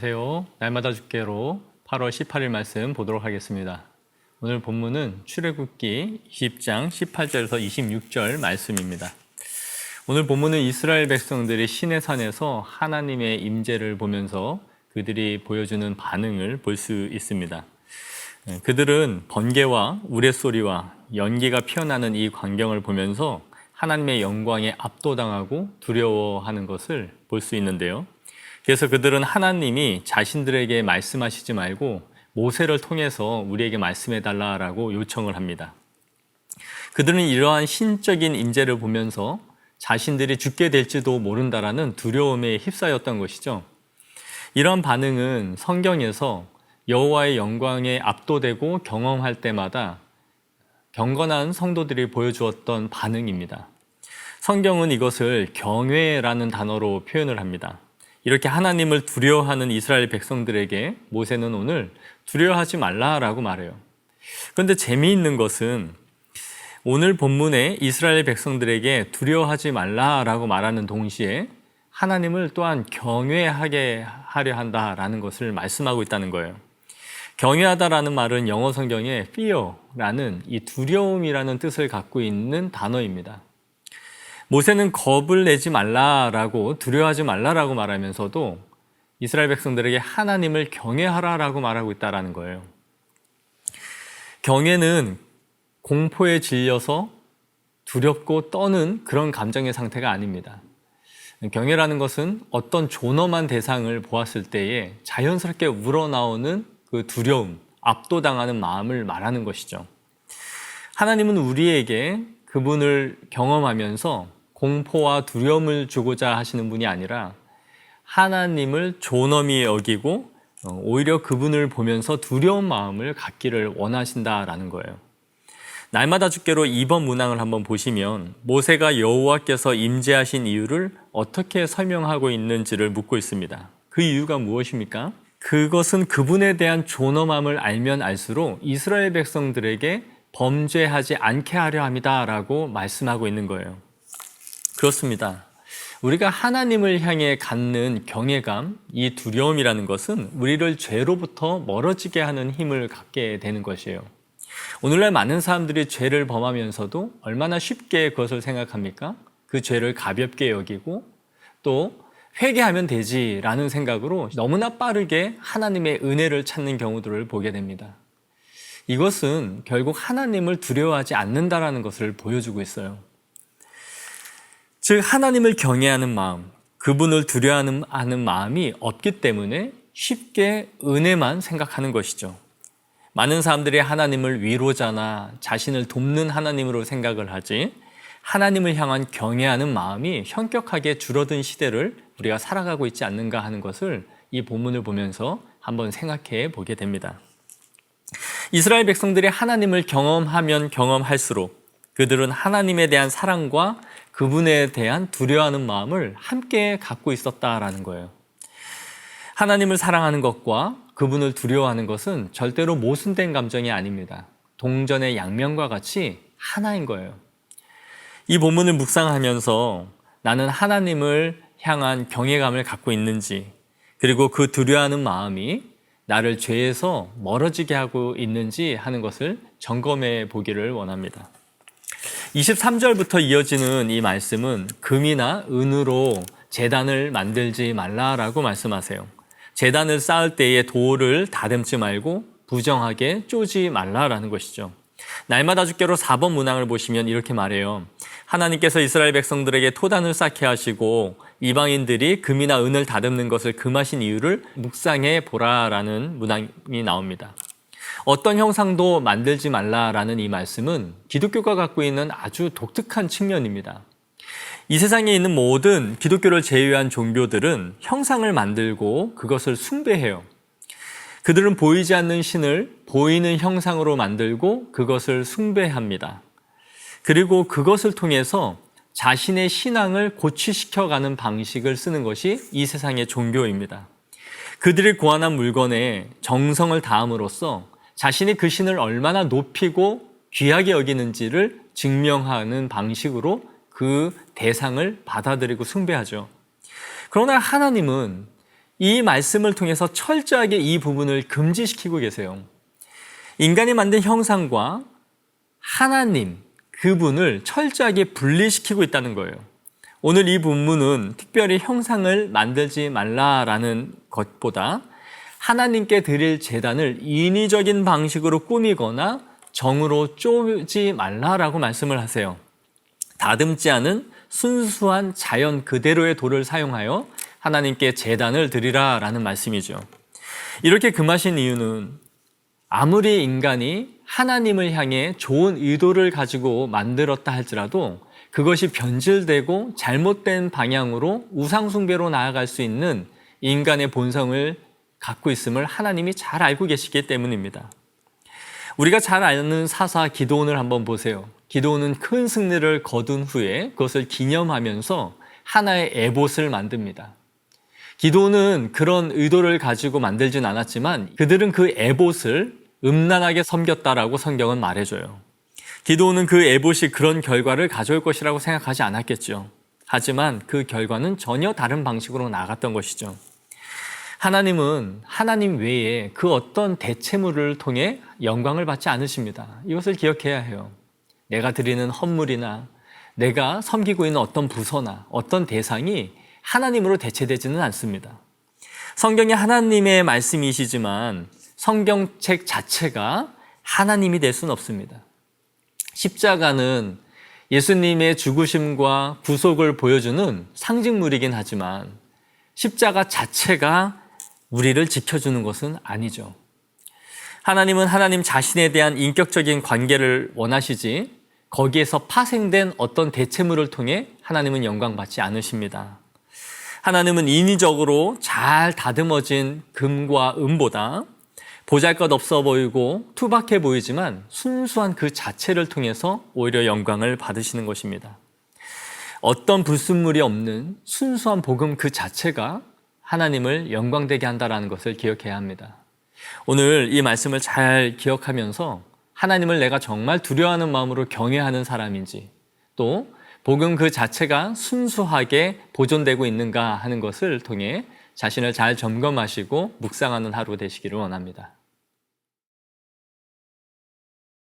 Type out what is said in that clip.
안녕하세요. 날마다 죽게로 8월 18일 말씀 보도록 하겠습니다. 오늘 본문은 출애굽기 20장 18절에서 26절 말씀입니다. 오늘 본문은 이스라엘 백성들이 시내산에서 하나님의 임재를 보면서 그들이 보여주는 반응을 볼 수 있습니다. 그들은 번개와 우레소리와 연기가 피어나는 이 광경을 보면서 하나님의 영광에 압도당하고 두려워하는 것을 볼 수 있는데요. 그래서 그들은 하나님이 자신들에게 말씀하시지 말고 모세를 통해서 우리에게 말씀해달라고 요청을 합니다. 그들은 이러한 신적인 임재를 보면서 자신들이 죽게 될지도 모른다라는 두려움에 휩싸였던 것이죠. 이러한 반응은 성경에서 여호와의 영광에 압도되고 경험할 때마다 경건한 성도들이 보여주었던 반응입니다. 성경은 이것을 경외라는 단어로 표현을 합니다. 이렇게 하나님을 두려워하는 이스라엘 백성들에게 모세는 오늘 두려워하지 말라라고 말해요. 그런데 재미있는 것은 오늘 본문에 이스라엘 백성들에게 두려워하지 말라라고 말하는 동시에 하나님을 또한 경외하게 하려 한다라는 것을 말씀하고 있다는 거예요. 경외하다라는 말은 영어 성경에 fear라는 이 두려움이라는 뜻을 갖고 있는 단어입니다. 모세는 겁을 내지 말라라고 두려워하지 말라라고 말하면서도 이스라엘 백성들에게 하나님을 경외하라라고 말하고 있다는 거예요. 경외는 공포에 질려서 두렵고 떠는 그런 감정의 상태가 아닙니다. 경외라는 것은 어떤 존엄한 대상을 보았을 때에 자연스럽게 우러나오는 그 두려움, 압도당하는 마음을 말하는 것이죠. 하나님은 우리에게 그분을 경험하면서 공포와 두려움을 주고자 하시는 분이 아니라 하나님을 존엄히 여기고 오히려 그분을 보면서 두려운 마음을 갖기를 원하신다라는 거예요. 날마다 죽게로 2번 문항을 한번 보시면 모세가 여호와께서 임재하신 이유를 어떻게 설명하고 있는지를 묻고 있습니다. 그 이유가 무엇입니까? 그것은 그분에 대한 존엄함을 알면 알수록 이스라엘 백성들에게 범죄하지 않게 하려 함이다라고 말씀하고 있는 거예요. 그렇습니다. 우리가 하나님을 향해 갖는 경외감, 이 두려움이라는 것은 우리를 죄로부터 멀어지게 하는 힘을 갖게 되는 것이에요. 오늘날 많은 사람들이 죄를 범하면서도 얼마나 쉽게 그것을 생각합니까? 그 죄를 가볍게 여기고 또 회개하면 되지라는 생각으로 너무나 빠르게 하나님의 은혜를 찾는 경우들을 보게 됩니다. 이것은 결국 하나님을 두려워하지 않는다라는 것을 보여주고 있어요. 즉 하나님을 경외하는 마음, 그분을 두려워하는 마음이 없기 때문에 쉽게 은혜만 생각하는 것이죠. 많은 사람들이 하나님을 위로자나 자신을 돕는 하나님으로 생각을 하지 하나님을 향한 경외하는 마음이 현격하게 줄어든 시대를 우리가 살아가고 있지 않는가 하는 것을 이 본문을 보면서 한번 생각해 보게 됩니다. 이스라엘 백성들이 하나님을 경험하면 경험할수록 그들은 하나님에 대한 사랑과 그분에 대한 두려워하는 마음을 함께 갖고 있었다라는 거예요. 하나님을 사랑하는 것과 그분을 두려워하는 것은 절대로 모순된 감정이 아닙니다. 동전의 양면과 같이 하나인 거예요. 이 본문을 묵상하면서 나는 하나님을 향한 경외감을 갖고 있는지, 그리고 그 두려워하는 마음이 나를 죄에서 멀어지게 하고 있는지 하는 것을 점검해 보기를 원합니다. 23절부터 이어지는 이 말씀은 금이나 은으로 제단을 만들지 말라라고 말씀하세요. 제단을 쌓을 때에 돌을 다듬지 말고 부정하게 쪼지 말라라는 것이죠. 날마다 죽게로 4번 문항을 보시면 이렇게 말해요. 하나님께서 이스라엘 백성들에게 토단을 쌓게 하시고 이방인들이 금이나 은을 다듬는 것을 금하신 이유를 묵상해 보라라는 문항이 나옵니다. 어떤 형상도 만들지 말라라는 이 말씀은 기독교가 갖고 있는 아주 독특한 측면입니다. 이 세상에 있는 모든 기독교를 제외한 종교들은 형상을 만들고 그것을 숭배해요. 그들은 보이지 않는 신을 보이는 형상으로 만들고 그것을 숭배합니다. 그리고 그것을 통해서 자신의 신앙을 고취시켜가는 방식을 쓰는 것이 이 세상의 종교입니다. 그들이 고안한 물건에 정성을 다함으로써 자신이 그 신을 얼마나 높이고 귀하게 여기는지를 증명하는 방식으로 그 대상을 받아들이고 숭배하죠. 그러나 하나님은 이 말씀을 통해서 철저하게 이 부분을 금지시키고 계세요. 인간이 만든 형상과 하나님, 그분을 철저하게 분리시키고 있다는 거예요. 오늘 이 본문은 특별히 형상을 만들지 말라라는 것보다 하나님께 드릴 제단을 인위적인 방식으로 꾸미거나 정으로 쪼지 말라라고 말씀을 하세요. 다듬지 않은 순수한 자연 그대로의 돌을 사용하여 하나님께 제단을 드리라라는 말씀이죠. 이렇게 금하신 이유는 아무리 인간이 하나님을 향해 좋은 의도를 가지고 만들었다 할지라도 그것이 변질되고 잘못된 방향으로 우상숭배로 나아갈 수 있는 인간의 본성을 갖고 있음을 하나님이 잘 알고 계시기 때문입니다. 우리가 잘 아는 사사 기드온을 한번 보세요. 기드온은 큰 승리를 거둔 후에 그것을 기념하면서 하나의 에봇을 만듭니다. 기드온은 그런 의도를 가지고 만들진 않았지만 그들은 그 에봇을 음란하게 섬겼다라고 성경은 말해줘요. 기드온은 그 에봇이 그런 결과를 가져올 것이라고 생각하지 않았겠죠. 하지만 그 결과는 전혀 다른 방식으로 나갔던 것이죠. 하나님은 하나님 외에 그 어떤 대체물을 통해 영광을 받지 않으십니다. 이것을 기억해야 해요. 내가 드리는 헌물이나 내가 섬기고 있는 어떤 부서나 어떤 대상이 하나님으로 대체되지는 않습니다. 성경이 하나님의 말씀이시지만 성경책 자체가 하나님이 될 수는 없습니다. 십자가는 예수님의 죽으심과 구속을 보여주는 상징물이긴 하지만 십자가 자체가 우리를 지켜주는 것은 아니죠. 하나님은 하나님 자신에 대한 인격적인 관계를 원하시지 거기에서 파생된 어떤 대체물을 통해 하나님은 영광받지 않으십니다. 하나님은 인위적으로 잘 다듬어진 금과 은보다 보잘것없어 보이고 투박해 보이지만 순수한 그 자체를 통해서 오히려 영광을 받으시는 것입니다. 어떤 불순물이 없는 순수한 복음 그 자체가 하나님을 영광되게 한다는 것을 기억해야 합니다. 오늘 이 말씀을 잘 기억하면서 하나님을 내가 정말 두려워하는 마음으로 경외하는 사람인지 또 복음 그 자체가 순수하게 보존되고 있는가 하는 것을 통해 자신을 잘 점검하시고 묵상하는 하루 되시기를 원합니다.